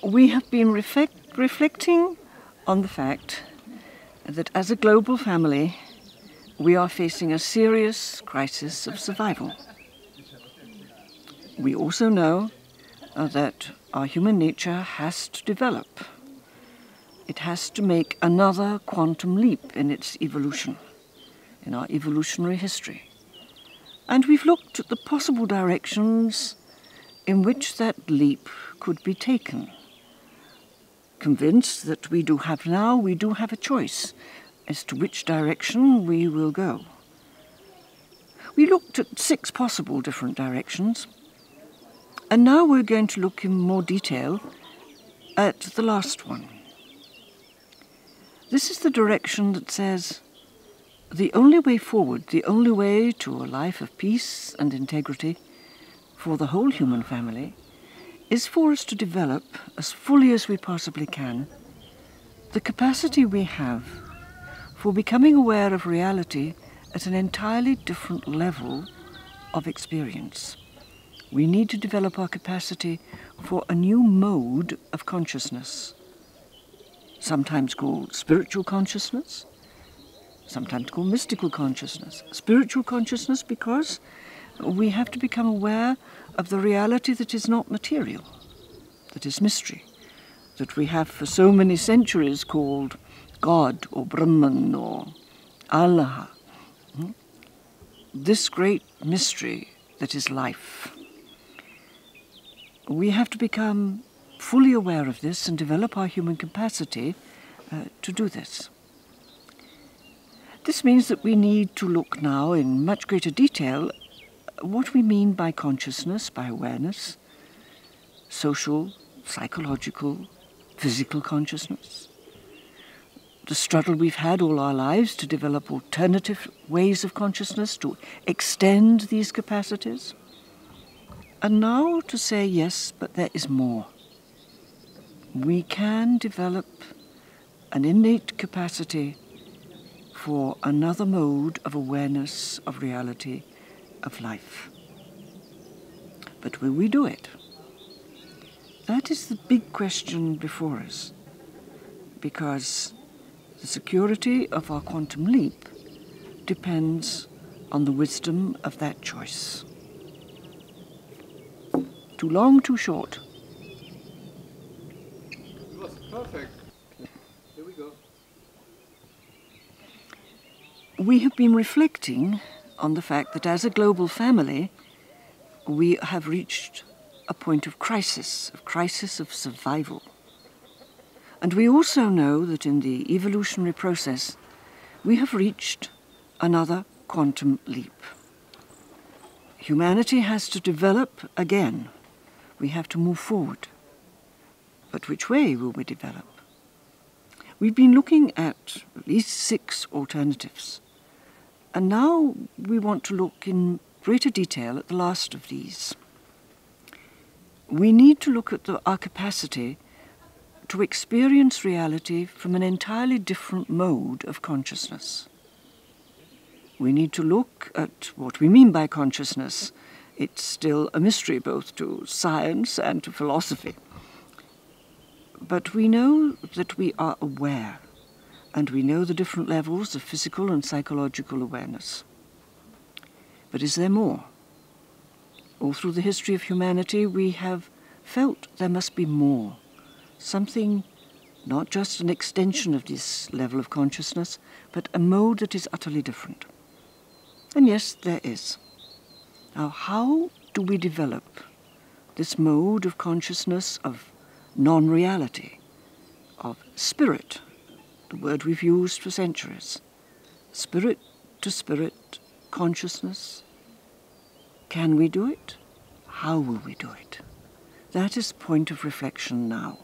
We have been reflecting on the fact that as a global family, we are facing a serious crisis of survival. We also know that our human nature has to develop. It has to make another quantum leap in its evolution, in our evolutionary history. And we've looked at the possible directions in which that leap could be taken. Convinced that we do have a choice as to which direction we will go. We looked at 6 possible different directions, and now we're going to look in more detail at the last one. This is the direction that says the only way forward, the only way to a life of peace and integrity for the whole human family is for us to develop, as fully as we possibly can, the capacity we have for becoming aware of reality at an entirely different level of experience. We need to develop our capacity for a new mode of consciousness, sometimes called spiritual consciousness, sometimes called mystical consciousness. Spiritual consciousness because we have to become aware of the reality that is not material, that is mystery, that we have for so many centuries called God or Brahman or Allah. This great mystery that is life. We have to become fully aware of this and develop our human capacity to do this. This means that we need to look now in much greater detail what we mean by consciousness, by awareness, social, psychological, physical consciousness. The struggle we've had all our lives to develop alternative ways of consciousness, to extend these capacities. And now to say, yes, but there is more. We can develop an innate capacity for another mode of awareness of reality, of life. But will we do it? That is the big question before us, because the security of our quantum leap depends on the wisdom of that choice. Too long, too short. It was perfect. Here we go. We have been reflecting on the fact that as a global family, we have reached a point of crisis of survival. And we also know that in the evolutionary process, we have reached another quantum leap. Humanity has to develop again. We have to move forward. But which way will we develop? We've been looking at least 6 alternatives. And now we want to look in greater detail at the last of these. We need to look at our capacity to experience reality from an entirely different mode of consciousness. We need to look at what we mean by consciousness. It's still a mystery both to science and to philosophy. But we know that we are aware, and we know the different levels of physical and psychological awareness. But is there more? All through the history of humanity, we have felt there must be more. Something, not just an extension of this level of consciousness, but a mode that is utterly different. And yes, there is. Now, how do we develop this mode of consciousness of non-reality, of spirit, the word we've used for centuries? Spirit to spirit consciousness. Can we do it? How will we do it? That is the point of reflection now.